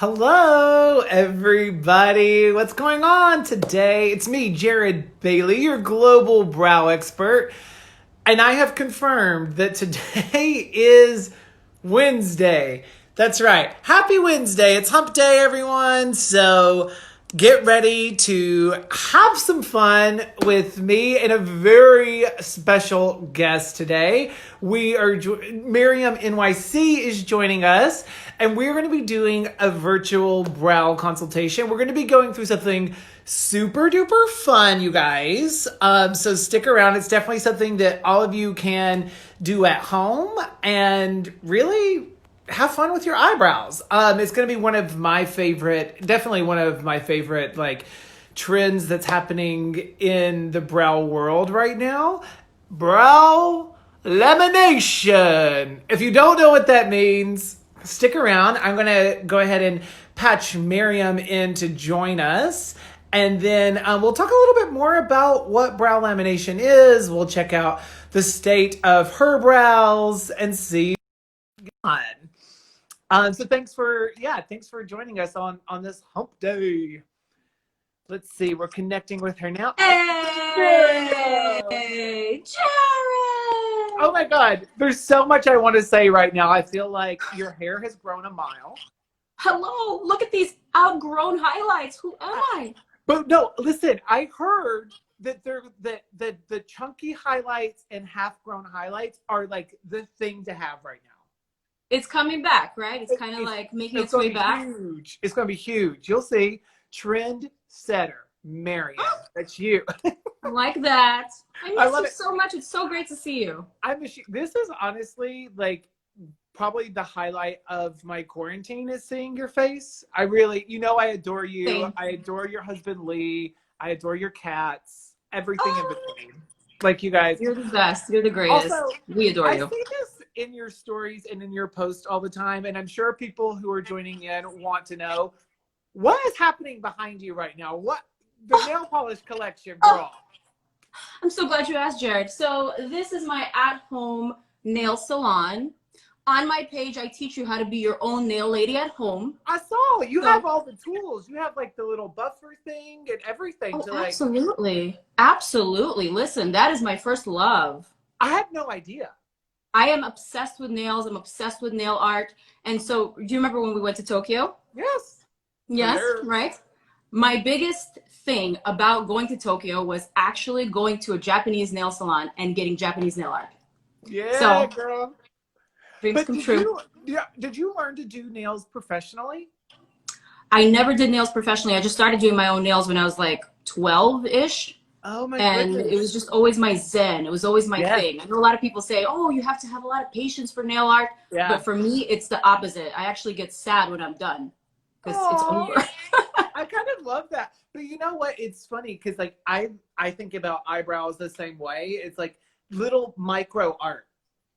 Hello, everybody. What's going on today? It's me, Jared Bailey, your global brow expert. And I have confirmed that today is Wednesday. That's right. Happy Wednesday. It's hump day, everyone. So get ready to have some fun with me and a very special guest today. Miriam NYC is joining us, and we're going to be doing a virtual brow consultation. We're going to be going through something super duper fun, you guys. So stick around. It's definitely something that all of you can do at home and really have fun with your eyebrows. It's going to be definitely one of my favorite, like, trends that's happening in the brow world right now. Brow lamination. If you don't know what that means, stick around. I'm going to go ahead and patch Miriam in to join us. And then we'll talk a little bit more about what brow lamination is. We'll check out the state of her brows and see. So thanks for joining us on this hump day. Let's see, we're connecting with her now. Hey, Jared! Oh my God, there's so much I want to say right now. I feel like your hair has grown a mile. Hello, look at these outgrown highlights. Who am I? But no, listen, I heard that the chunky highlights and half-grown highlights are like the thing to have right now. It's coming back, right? It's kind of like making its way back. Huge. It's going to be huge. You'll see. Trend setter, Miriam. That's you. I like that. I miss love you it. so much. It's so great to see you. I miss you. This is honestly like probably the highlight of my quarantine is seeing your face. I really, I adore you. Same. I adore your husband, Lee. I adore your cats. Everything in between. Like, you guys. You're the best. You're the greatest. Also, we adore you. I see this in your stories and in your posts all the time, and I'm sure people who are joining in want to know what is happening behind you right now. What the nail polish collection, girl? I'm so glad you asked, Jared. So this is my at-home nail salon. On my page, I teach you how to be your own nail lady at home. I saw you have all the tools. You have like the little buffer thing and everything. Oh, to like. Absolutely. Absolutely. Listen, that is my first love. I had no idea. I am obsessed with nails. I'm obsessed with nail art. And so, do you remember when we went to Tokyo? Yes. Yes, Sure. right? My biggest thing about going to Tokyo was actually going to a Japanese nail salon and getting Japanese nail art. Yeah, So, girl. Dreams come true. Did you learn to do nails professionally? I never did nails professionally. I just started doing my own nails when I was like 12-ish. Oh my And goodness. it was just always my zen. It was always my thing. I know a lot of people say, oh, you have to have a lot of patience for nail art. Yeah. But for me, it's the opposite. I actually get sad when I'm done because it's over. I kind of love that. But you know what? It's funny because like I think about eyebrows the same way. It's like little micro art.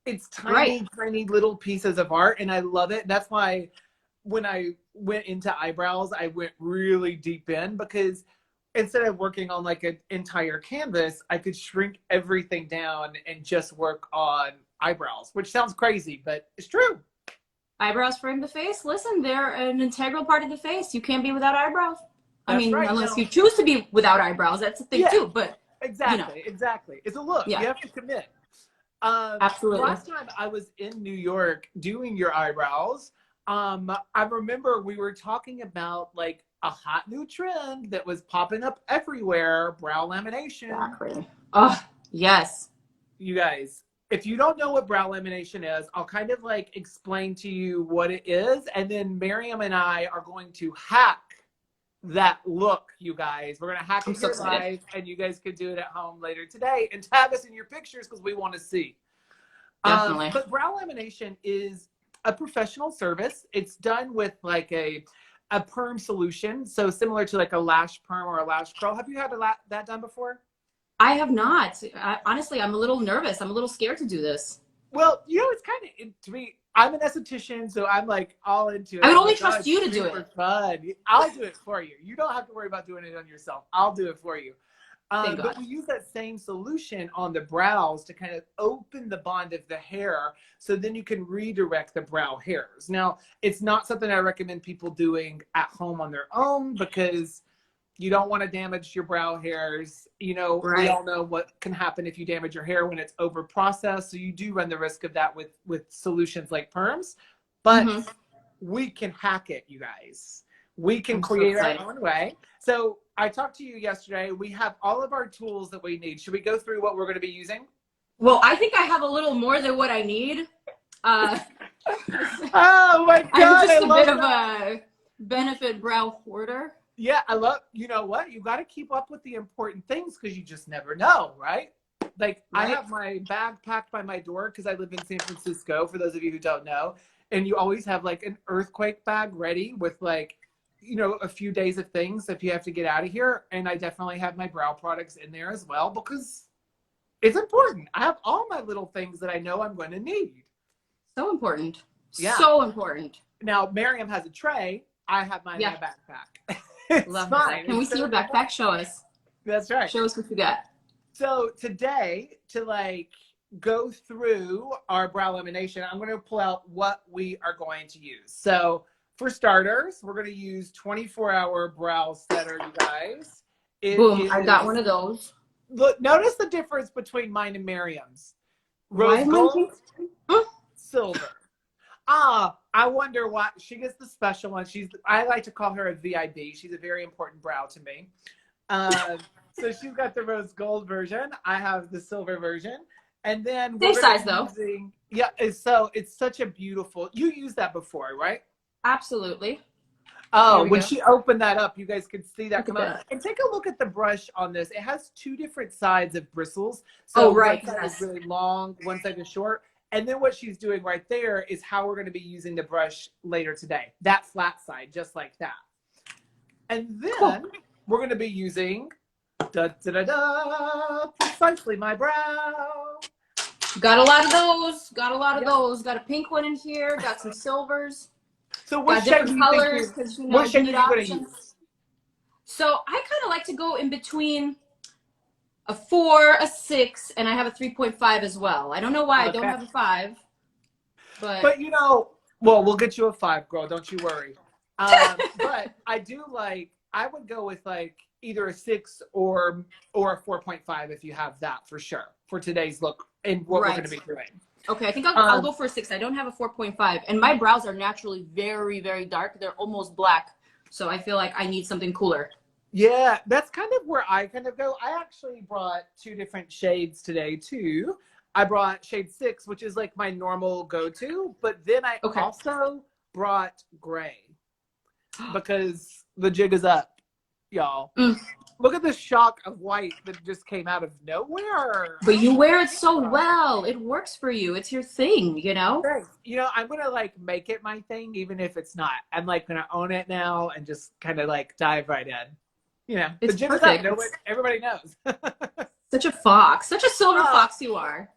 It's tiny, tiny little pieces of art, and I love it. That's why when I went into eyebrows, I went really deep in, because instead of working on like an entire canvas, I could shrink everything down and just work on eyebrows, which sounds crazy, but it's true. Eyebrows frame the face. Listen, they're an integral part of the face. You can't be without eyebrows. I mean, unless you choose to be without eyebrows, that's the thing too. But exactly. It's a look. You have to commit. Absolutely. Last time I was in New York doing your eyebrows, I remember we were talking about like a hot new trend that was popping up everywhere: brow lamination. Exactly. Oh, yes. You guys, if you don't know what brow lamination is, I'll kind of like explain to you what it is, and then Miriam and I are going to hack that look, you guys. We're gonna hack it here live, and you guys could do it at home later today and tag us in your pictures because we want to see. Definitely. But brow lamination is a professional service. It's done with like a perm solution, so similar to like a lash perm or a lash curl. Have you had that done before? I have not. Honestly, I'm a little nervous. I'm a little scared to do this. Well, it's kind of, to me, I'm an esthetician, so I'm like all into it. I would only trust you to do it. Fun. I'll do it for you. You don't have to worry about doing it on yourself. I'll do it for you. Thank But God. we use that same solution on the brows to kind of open the bond of the hair so then you can redirect the brow hairs. Now, it's not something I recommend people doing at home on their own because you don't want to damage your brow hairs. You know, we Right. all know what can happen if you damage your hair when it's over processed. So you do run the risk of that with solutions like perms. But Hmm. we can hack it, you guys. We can I'm so create our excited. own way. So I talked to you yesterday. We have all of our tools that we need. Should we go through what we're going to be using? Well, I think I have a little more than what I need. Uh, Oh my I'm God, I just a love bit of that. a benefit brow hoarder. Yeah, I love, you know what? You got to keep up with the important things because you just never know, right? Like, I Right. have my bag packed by my door because I live in San Francisco, for those of you who don't know. And you always have like an earthquake bag ready with like, you know, a few days of things if you have to get out of here. And I definitely have my brow products in there as well because it's important. I have all my little things that I know I'm going to need. So important. Yeah. So important. Now, Miriam has a tray. I have mine in Yeah. my backpack. It's Love fine. that. Can we It's see your totally fine. backpack? Show us. That's right. Show us what you got. So today, to like go through our brow lamination, I'm going to pull out what we are going to use. So for starters, we're going to use 24-hour brow setter, you guys. It Boom. I got is, one of those. look, notice the difference between mine and Miriam's. Why Rose is mine pink? gold, silver. Ah, I wonder why she gets the special one. I like to call her a VIB. She's a very important brow to me. So she's got the rose gold version. I have the silver version. And then Same we're size, gonna though. be using, yeah, it's such a beautiful, you used that before, right? Absolutely. Oh, Here we when go. she opened that up, you guys could see that Look come at out. that. And take a look at the brush on this. It has two different sides of bristles. So Oh, right, one side is yes. really long, one side is short. And then what she's doing right there is how we're going to be using the brush later today. That flat side, just like that. And then Cool. we're going to be using precisely my brow. Got a lot of those. Got a lot of Yep. those. Got a pink one in here. Got some silvers. So what Got shade do different you think colors because you know you are need you going to options. use? So I kind of like to go in between a 4, a 6, and I have a 3.5 as well. I don't know why I don't Okay. have a 5, but But you know, well, we'll get you a 5, girl. Don't you worry. But I do like. I would go with like either a 6 or a 4.5 if you have that for sure for today's look and what we're Right. going to be doing. okay, I think I'll go for a 6. I don't have a 4.5, and my brows are naturally very, very dark. They're almost black, so I feel like I need something cooler. Yeah, that's kind of where I kind of go. I actually brought 2 different shades today too. I brought shade 6, which is like my normal go-to, but then I Okay. also brought gray because the jig is up, y'all. Mm. Look at the shock of white that just came out of nowhere. But you wear it so well. It works for you. It's your thing, you know? Thanks. You know, I'm gonna like make it my thing, even if it's not. I'm like gonna own it now and just kind of like dive right in. You know, It's the jig is up. perfect. No one, everybody knows. Such a fox. Such a silver Oh. fox you are.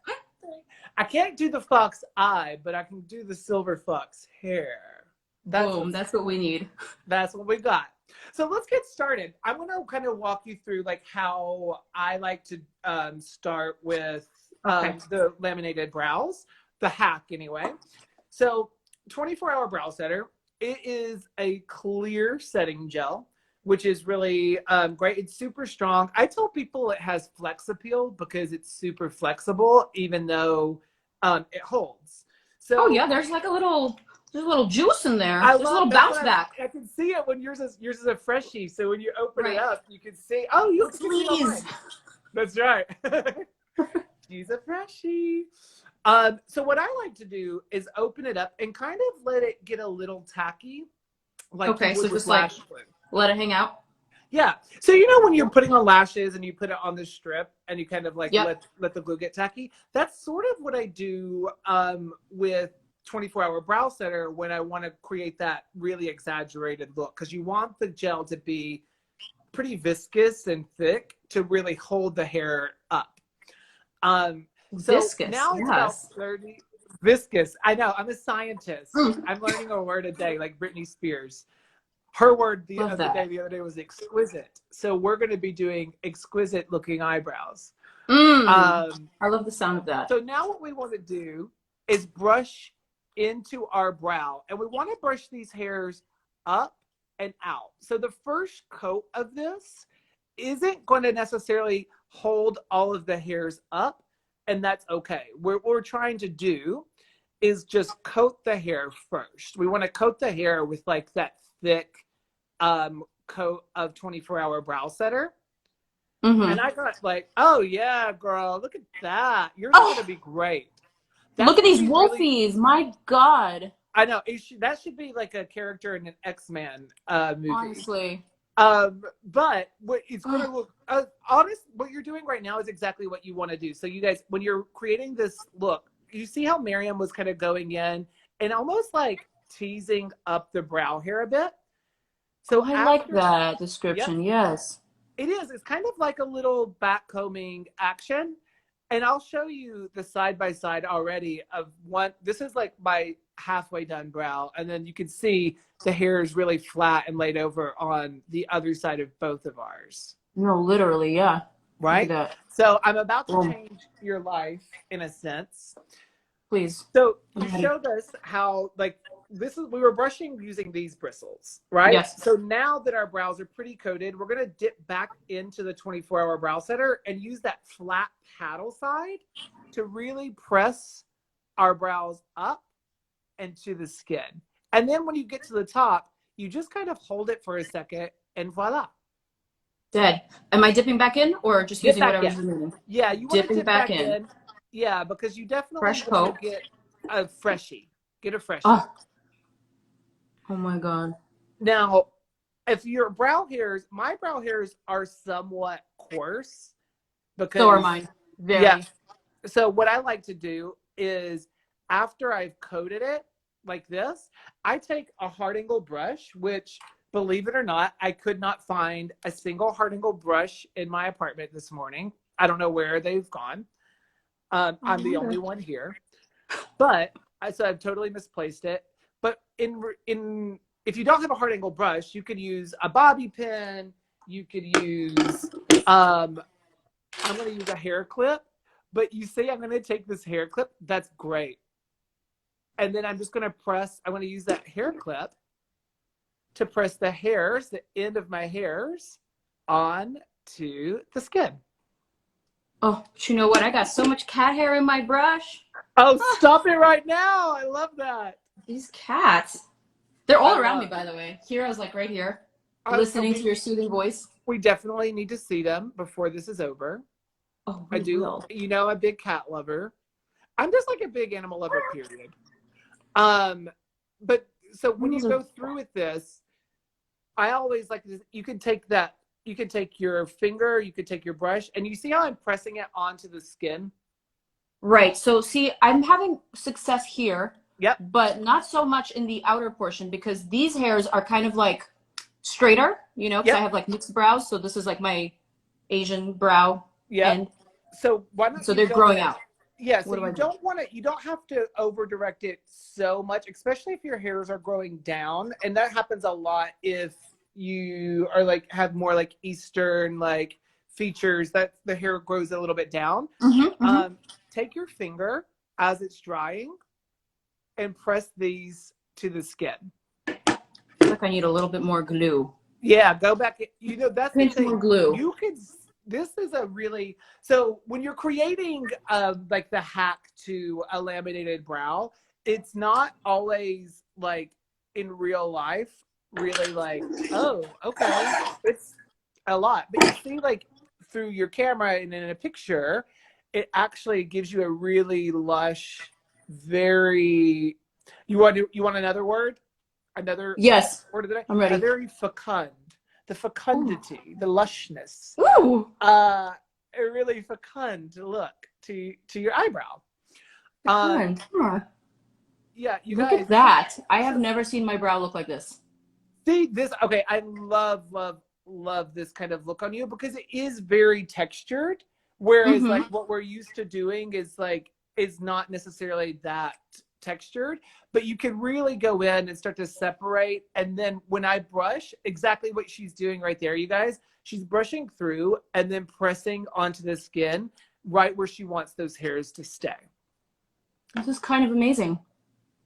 I can't do the fox eye, but I can do the silver fox hair. Boom. That's what we need. That's what we got. So let's get started. I'm going to kind of walk you through like how I like to start with Okay. the laminated brows, the hack anyway. So 24-hour brow setter. It is a clear setting gel, which is really great. It's super strong. I tell people it has flex appeal because it's super flexible, even though it holds. So Oh yeah, there's like a little juice in there. I There's a love little that's bounce what back. I can see it when yours is a freshie. So when you open Right. it up, you can see. Oh, you can see it on Please. mine. That's right. She's a freshie. So what I like to do is open it up and kind of let it get a little tacky, like Okay, you so would with just like- lash glue. Let it hang out. Yeah. So you know when you're putting on lashes and you put it on the strip and you kind of like Yep. let the glue get tacky. That's sort of what I do with 24-hour brow setter when I want to create that really exaggerated look, because you want the gel to be pretty viscous and thick to really hold the hair up. So Viscous, now it's about yes. 30 viscous. I know, I'm a scientist. Mm. I'm learning a word a day like Britney Spears. Her word Love the other day was exquisite. So we're going to be doing exquisite looking eyebrows. I love the sound of that. So now what we want to do is brush into our brow, and we want to brush these hairs up and out. So the first coat of this isn't going to necessarily hold all of the hairs up, and that's okay. What we're trying to do is just coat the hair first. We want to coat the hair with like that thick coat of 24-hour brow setter. And I got like, oh yeah, girl, look at that. Yours is going to be great. Look at these wolfies. Really, my God. I know. That should be like a character in an X-Men movie. Honestly. But what it's going to look, what you're doing right now is exactly what you want to do. So you guys, when you're creating this look, you see how Miriam was kind of going in and almost like teasing up the brow hair a bit. So I like that description. Yep. Yes. It is. It's kind of like a little backcombing action. And I'll show you the side-by-side already of one. This is like my halfway done brow. And then you can see the hair is really flat and laid over on the other side of both of ours. No, literally, yeah. Right? So I'm about to change your life in a sense. Please. So you showed us how, like, we were brushing using these bristles, right? Yes. So now that our brows are pretty coated, we're going to dip back into the 24-hour brow setter and use that flat paddle side to really press our brows up and to the skin. And then when you get to the top, you just kind of hold it for a second and voila. Dead. Am I dipping back in or just using whatever's remaining? Yeah, you want to dip back in. Yeah, because you definitely want to get a freshie. Get a freshie. Oh my God. Now, if your brow hairs, my brow hairs are somewhat coarse. Because, so are mine. Very. Yeah. So what I like to do is after I've coated it like this, I take a hard angle brush, which, believe it or not, I could not find a single hard angle brush in my apartment this morning. I don't know where they've gone. I'm the only one here. But so I've totally misplaced it. But if you don't have a hard angle brush, you could use a bobby pin. You could use, I'm going to use a hair clip. But you say I'm going to take this hair clip. That's great. And then I'm just going to I'm going to use that hair clip to press the hairs, the end of my hairs, onto the skin. Oh, but you know what? I got so much cat hair in my brush. Oh, stop it right now. I love that. These cats. They're all around me, by the way. Hero's like right here, listening to your soothing voice. We definitely need to see them before this is over. Oh, I do. Will. You know, I'm a big cat lover. I'm just like a big animal lover, period. But so when you go through with this, I always like this. You can take your finger, you could take your brush, and you see how I'm pressing it onto the skin? Right. So see, I'm having success here. Yep. But not so much in the outer portion because these hairs are kind of like straighter, you know, because I have like mixed brows. So this is like my Asian brow. Yeah. So why not? So they're growing out. Yeah. So you don't have to over direct it so much, especially if your hairs are growing down. And that happens a lot if you are like have more like Eastern like features that the hair grows a little bit down. Take your finger as it's drying and press these to the skin. I feel like I need a little bit more glue. Yeah, go back. You know, that's the thing. More glue. You could. This is a really so when you're creating like the hack to a laminated brow, it's not always like in real life. Really like, oh, okay, it's a lot. But you see, like through your camera and in a picture, it actually gives you a really lush. Very, you want another word? Another word of the day? I'm ready. A very fecund. The fecundity, the lushness. Ooh. A really fecund look to your eyebrow. Yeah, you look guys, at that. I have never seen my brow look like this. See this? Okay, I love this kind of look on you because it is very textured. Whereas like what we're used to doing is not necessarily that textured, but you can really go in and start to separate. And then when I brush, exactly what she's doing right there, you guys, she's brushing through and then pressing onto the skin right where she wants those hairs to stay. This is kind of amazing.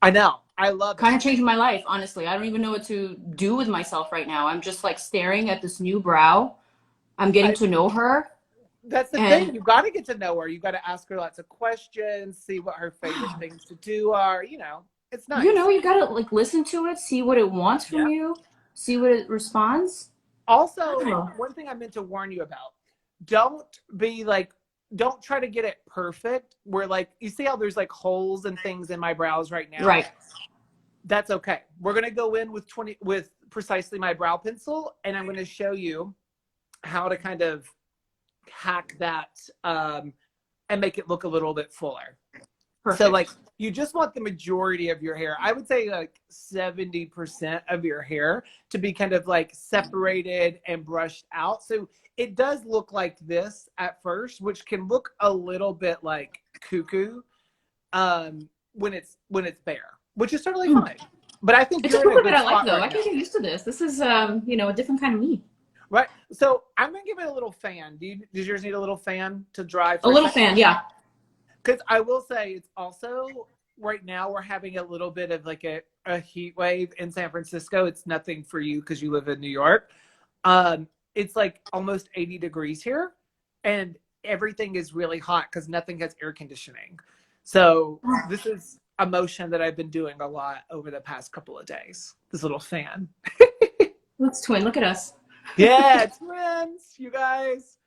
I know. I love it. Kind of changed my life, honestly. I don't even know what to do with myself right now. I'm just like staring at this new brow. I'm getting to know her. That's the thing. You got to get to know her. You got to ask her lots of questions, see what her favorite things to do are. You know, it's nice. You know, you got to like listen to it, see what it wants from you, see what it responds. Also, one thing I meant to warn you about, don't try to get it perfect where like, you see how there's like holes and things in my brows right now? Right. That's okay. We're going to go in with precisely my brow pencil, and I'm going to show you how to kind of hack that and make it look a little bit fuller. Perfect. So like, you just want the majority of your hair. I would say like 70% of your hair to be kind of like separated and brushed out. So it does look like this at first, which can look a little bit like cuckoo when it's bare, which is totally fine. But I think it's a cuckoo that I like, though. I can get used to this. This is you know, a different kind of me. Right. So I'm gonna give it a little fan. Does yours need a little fan to dry? A little fan, yeah. Because I will say, it's also right now we're having a little bit of like a heat wave in San Francisco. It's nothing for you because you live in New York. It's like almost 80 degrees here, and everything is really hot because nothing has air conditioning. So this is a motion that I've been doing a lot over the past couple of days. This little fan. Let's twin. Look at us. Yeah, twins, you guys.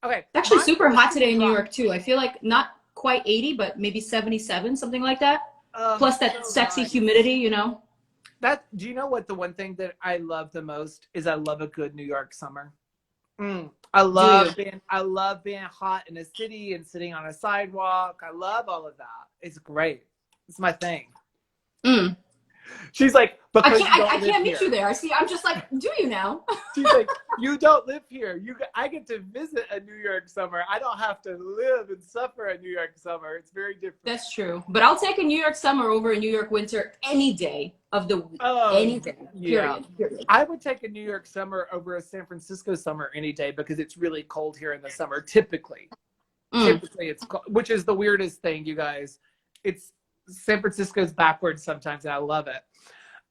Okay. It's actually super hot today in New York too. I feel like not quite 80, but maybe 77, something like that. Plus that sexy humidity, you know. Do you know what the one thing that I love the most is? I love a good New York summer. I love being hot in a city and sitting on a sidewalk. I love all of that. It's great. It's my thing. She's like, because I can't meet you there. I'm just like, do you now? She's like, you don't live here. I get to visit a New York summer. I don't have to live and suffer a New York summer. It's very different. That's true. But I'll take a New York summer over a New York winter any day of the week. Any day. Yeah. Period. I would take a New York summer over a San Francisco summer any day because it's really cold here in the summer. Typically it's cold, which is the weirdest thing, you guys. It's San Francisco's backwards sometimes, and I love it.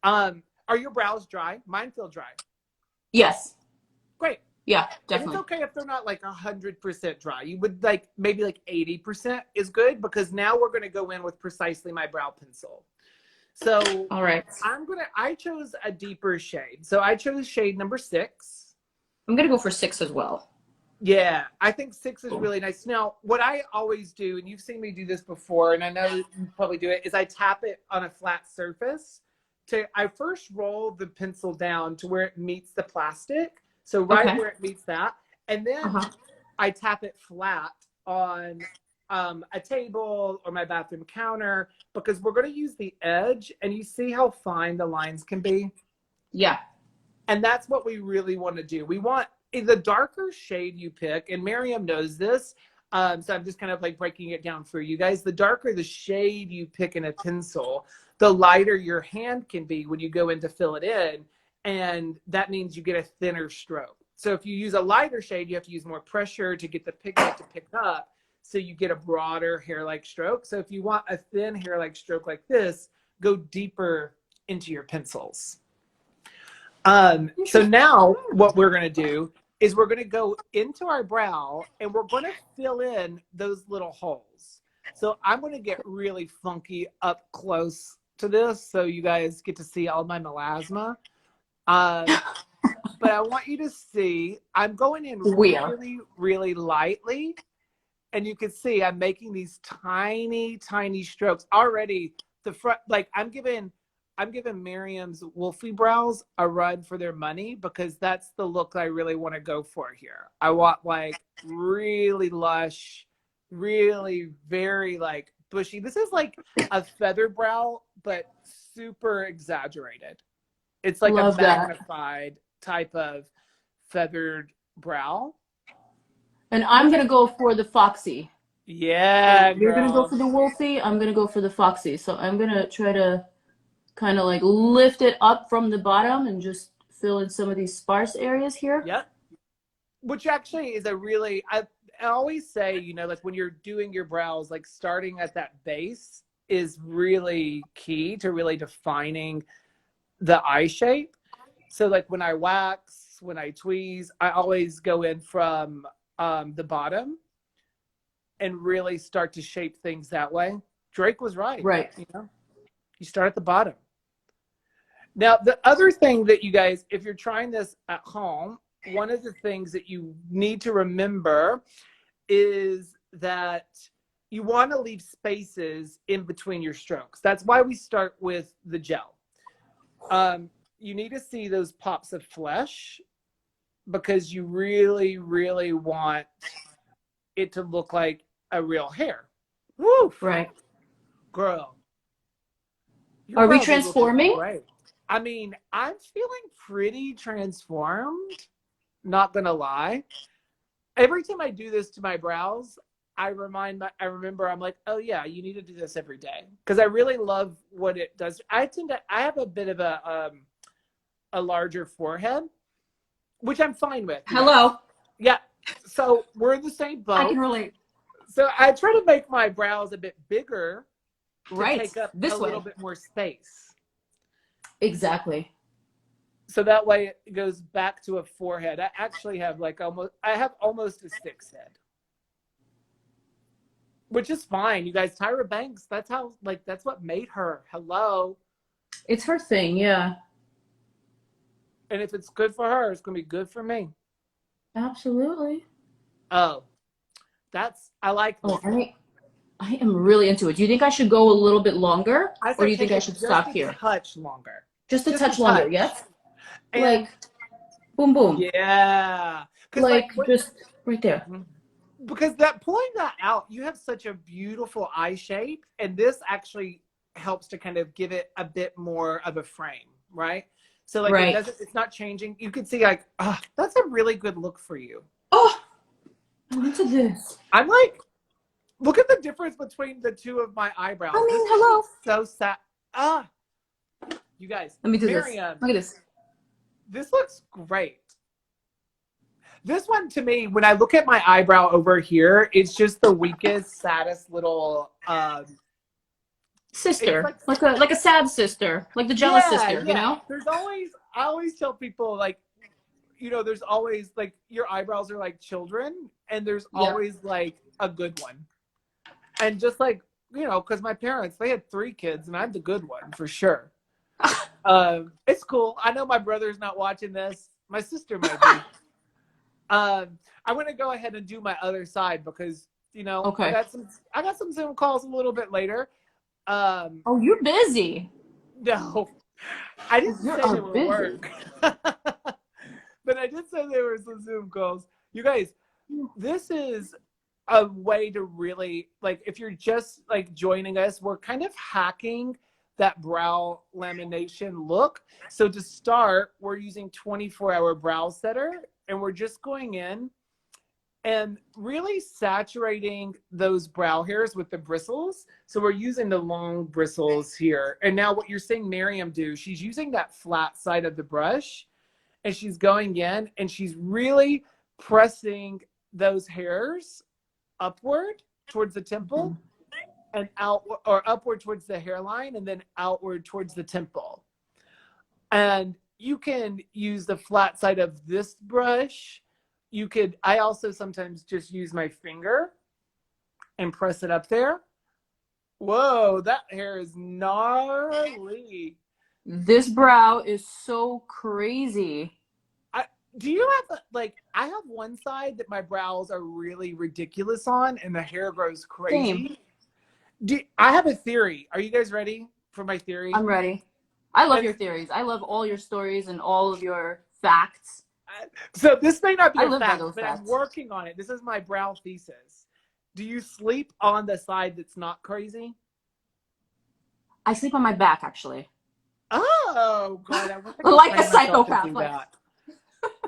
Are your brows dry? Mine feel dry. Yes. Great. Yeah, definitely. And it's okay if they're not like 100% dry. You would like maybe like 80% is good, because now we're going to go in with precisely my brow pencil. So all right, I chose a deeper shade. So I chose shade number 6. I'm going to go for 6 as well. Yeah, I think 6 is really nice. Now, what I always do, and you've seen me do this before, and I know you probably do it, is I tap it on a flat surface. I first roll the pencil down to where it meets the plastic. So right where it meets that. And then I tap it flat on a table or my bathroom counter, because we're going to use the edge, and you see how fine the lines can be? Yeah. And that's what we really want to do. We want the darker shade you pick, and Miriam knows this, so I'm just kind of like breaking it down for you guys. The darker the shade you pick in a pencil, the lighter your hand can be when you go in to fill it in, and that means you get a thinner stroke. So if you use a lighter shade, you have to use more pressure to get the pigment to pick up, so you get a broader hair-like stroke. So if you want a thin hair-like stroke like this, go deeper into your pencils. So now what we're going to do is we're going to go into our brow, and we're going to fill in those little holes. So I'm going to get really funky up close to this, so you guys get to see all my melasma. But I want you to see, I'm going in really, really lightly. And you can see I'm making these tiny, tiny strokes. Already the front, like I'm giving Miriam's Wolfie brows a run for their money, because that's the look I really want to go for here. I want like really lush, really very like bushy. This is like a feather brow, but super exaggerated. It's like a magnified type of feathered brow. And I'm going to go for the Foxy. Yeah, You're gonna go girl. for the wolfie, I'm gonna go for the foxy. So I'm gonna try to kind of like lift it up from the bottom and just fill in some of these sparse areas here. Yep. Which actually is a really, I always say, like when you're doing your brows, like starting at that base is really key to really defining the eye shape. So like when I wax, when I tweeze, I always go in from the bottom and really start to shape things that way. Drake was right. Right. You start at the bottom. Now, the other thing that you guys, if you're trying this at home, one of the things that you need to remember is that you want to leave spaces in between your strokes. That's why we start with the gel. You need to see those pops of flesh because you really, really want it to look like a real hair. Woo! Right. Girl. Are we transforming? Great. I mean, I'm feeling pretty transformed, not gonna lie. Every time I do this to my brows, I remember I'm like, oh yeah, you need to do this every day. Because I really love what it does. I have a bit of a larger forehead, which I'm fine with. Hello. Yeah. So we're in the same boat. I can relate. So I try to make my brows a bit bigger to Right. take up This a way. little bit more space. Exactly. So that way it goes back to a forehead. I actually have almost a 6 head. Which is fine. You guys, Tyra Banks, that's what made her. Hello. It's her thing, yeah. And if it's good for her, it's gonna be good for me. Absolutely. Oh. I like this. Oh, I am really into it. Do you think I should go a little bit longer? Or do you think I should stop here? Just a touch longer. Just a touch longer, yes? And like, boom, boom. Yeah. Like just right there. Because pulling that out, you have such a beautiful eye shape. And this actually helps to kind of give it a bit more of a frame, right? So like Right. it's not changing. You can see like, oh, that's a really good look for you. Oh, I'm into this. I'm like, look at the difference between the two of my eyebrows. I mean, This hello. is so sad. You guys. Let me do Miriam, this. Look at this. This looks great. This one to me, when I look at my eyebrow over here, it's just the weakest, saddest little sister. Like a sad sister. Like the jealous sister, you know? I always tell people like, there's always like your eyebrows are like children and there's always like a good one. And just like, because my parents, they had 3 kids and I'm the good one for sure. It's cool. I know my brother's not watching this. My sister might be. I'm going to go ahead and do my other side because, okay. I got some Zoom calls a little bit later. Oh, you're busy. No, I didn't say they were work. But I did say there were some Zoom calls. You guys, this is a way to really, like, if you're just like joining us, we're kind of hacking that brow lamination look. So to start, we're using 24-hour brow setter and we're just going in and really saturating those brow hairs with the bristles. So we're using the long bristles here. And now what you're seeing Miriam do, she's using that flat side of the brush and she's going in and she's really pressing those hairs upward towards the temple and out, or upward towards the hairline and then outward towards the temple. And you can use the flat side of this brush. I also sometimes just use my finger and press it up there. Whoa, that hair is gnarly. This brow is so crazy. Do you have, I have one side that my brows are really ridiculous on and the hair grows crazy. Same. I have a theory. Are you guys ready for my theory? I'm ready. I love your theories. I love all your stories and all of your facts. So this may not be a fact, but facts. I'm working on it. This is my brow thesis. Do you sleep on the side that's not crazy? I sleep on my back, actually. Oh, God. I like a psychopath.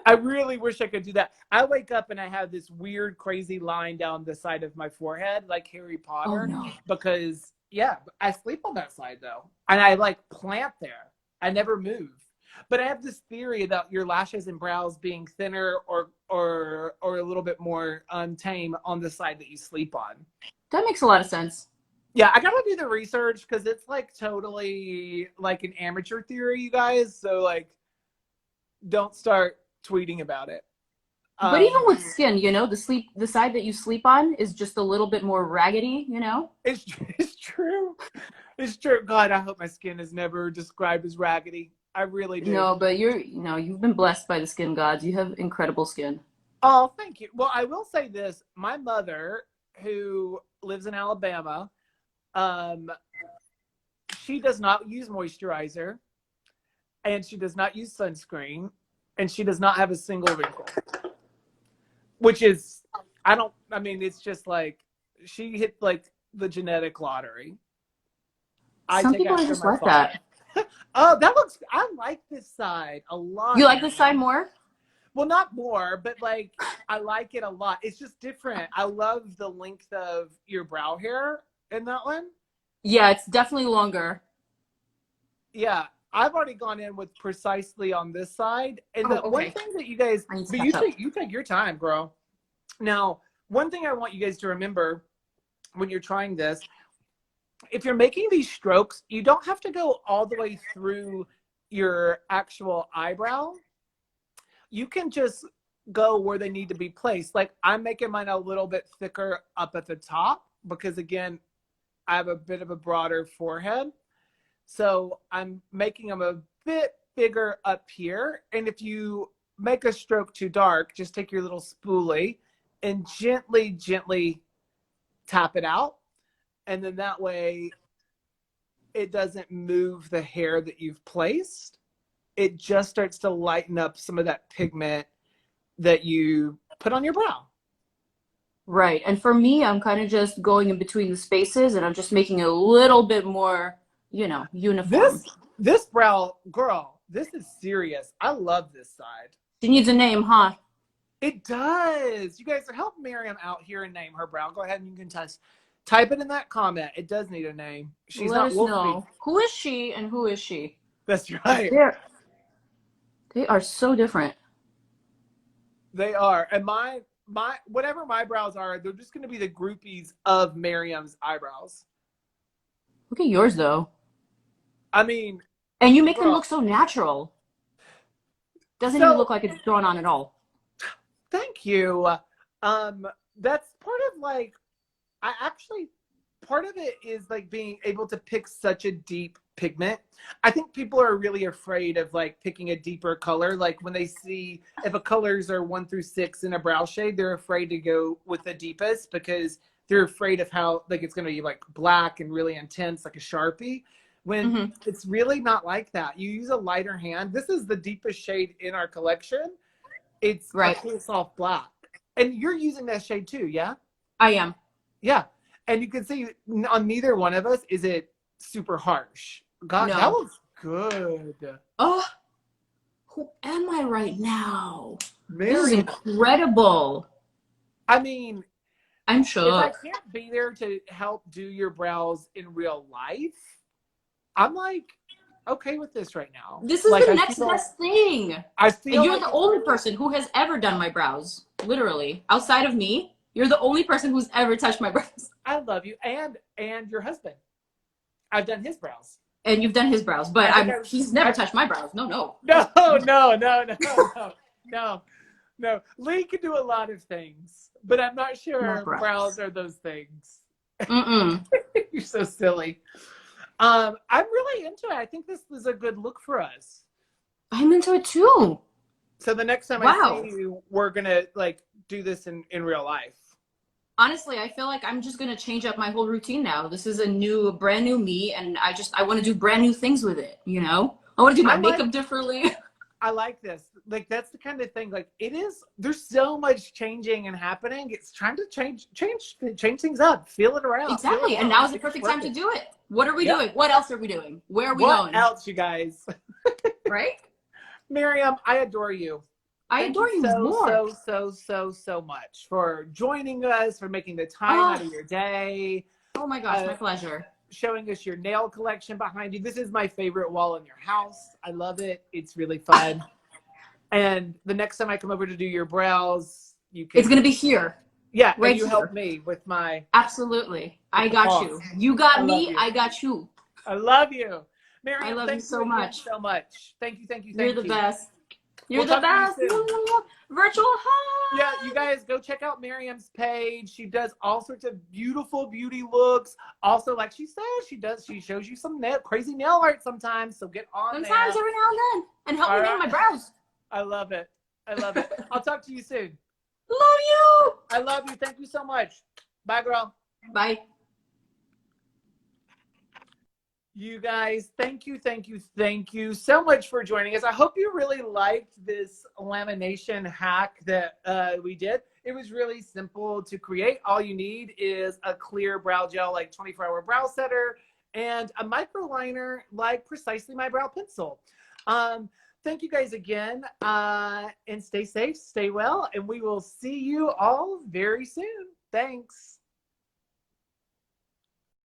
I really wish I could do that. I wake up and I have this weird, crazy line down the side of my forehead, like Harry Oh Potter, no. because yeah, I sleep on that side though, and I like plant there. I never move. But I have this theory about your lashes and brows being thinner or a little bit more tame on the side that you sleep on. That makes a lot of sense. Yeah, I gotta do the research because it's like totally like an amateur theory, you guys. So like, don't start tweeting about it. But even Um, with skin, the side that you sleep on is just a little bit more raggedy. it's it's true. It's true. God, I hope my skin is never described as raggedy. I really do. No, but you've been blessed by the skin gods. You have incredible skin. Oh, thank you. Well, I will say this: my mother, who lives in Alabama, um, she does not use moisturizer, and she does not use sunscreen, and she does not have a single wrinkle. Which is, I mean, it's just like she hit like the genetic lottery. I Some take people are after just my like father. that. Oh, I like this side a lot. You like this side more? Well, not more, but like I like it a lot. It's just different. I love the length of your brow hair in that one. Yeah, it's definitely longer. Yeah, I've already gone in with precisely on this side. And Oh, the one okay. thing that you guys, I need to but catch up. you take your time, girl. Now, one thing I want you guys to remember when you're trying this, if you're making these strokes, you don't have to go all the way through your actual eyebrow. You can just go where they need to be placed. Like I'm making mine a little bit thicker up at the top because again, I have a bit of a broader forehead. So I'm making them a bit bigger up here. And if you make a stroke too dark, just take your little spoolie and gently, gently tap it out. And then that way it doesn't move the hair that you've placed. It just starts to lighten up some of that pigment that you put on your brow. Right. And for me, I'm kind of just going in between the spaces and I'm just making it a little bit more, uniform. This brow, girl, this is serious. I love this side. She needs a name, huh? It does. You guys help Miriam out here and name her brow. Go ahead and you can type it in that comment. It does need a name. She's Let not us Wolfie. know. Who is she and who is she? That's right. They are so different. They are. And my whatever my brows are, they're just gonna be the groupies of Miriam's eyebrows. Look at yours though. I mean, And you make them girl, look so natural. Doesn't so even look like it's drawn on at all. thank you. That's part of like part of it is like being able to pick such a deep pigment. I think people are really afraid of like picking a deeper color. Like when they see if a colors are 1 through 6 in a brow shade, they're afraid to go with the deepest because they're afraid of how like it's going to be like black and really intense, like a Sharpie. When it's really not like that. You use a lighter hand. This is the deepest shade in our collection. It's Right. a cool soft black. And you're using that shade too, yeah? I am. Yeah. And you can see on neither one of us is it super harsh. God, No. that looks good. Oh, who am I right now? This is Miriam. incredible. I mean, I'm if I shook. can't be there to help do your brows in real life, I'm like okay with this right now. This is like, the next best thing. I feel And you're like the only person who has ever done my brows. Literally. Outside of me, you're the only person who's ever touched my brows. I love you and your husband. I've done his brows. And you've done his brows, but he's never touched my brows. No. No. Lee can do a lot of things, but I'm not sure No brows. brows are those things. Mm-mm. You're so silly. I'm really into it. I think this is a good look for us. I'm into it too. So the next time Wow. I see you, we're gonna like do this in real life. Honestly, I feel like I'm just gonna change up my whole routine now. This is a brand new me, and I want to do brand new things with it. I want to do my makeup differently. I like this. Like that's the kind of thing. Like it is. There's so much changing and happening. It's trying to change things up. Feel it around. Exactly, and now is the perfect time to do it. What are we doing? What else are we doing? Where are we going? What else, you guys? Right? Miriam, I adore you. I Thank adore you you so, more. so much for joining us, for making the time out Oh, of your day, oh my gosh, uh, my pleasure. showing us your nail collection behind you. This is my favorite wall in your house. I love it. It's really fun. And the next time I come over to do your brows, you It's can, gonna be here, yeah, and right you help here. me with my, Absolutely. with I the got cost. you. You I got love me, you. I got you. I love you. I Miriam, love you thank you so again much. so much. Thank you, thank you, You're thank the you. best. We'll You're the talk to you best. soon. Virtual Yeah, you hug. guys go check out Miriam's page. She does all sorts of beautiful beauty looks. Also, like she says, she shows you some crazy nail art sometimes. So get on Sometimes, there. every now and then. And help All me right. name my brows. I love it. I love it. I'll talk to you soon. Love you. I love you. Thank you so much. Bye, girl. Bye. You guys, thank you so much for joining us. I hope you really liked this lamination hack that we did. It was really simple to create. All you need is a clear brow gel, like 24-hour brow setter, and a micro liner, like Precisely My Brow Pencil. Thank you guys again, and stay safe, stay well, and we will see you all very soon. Thanks.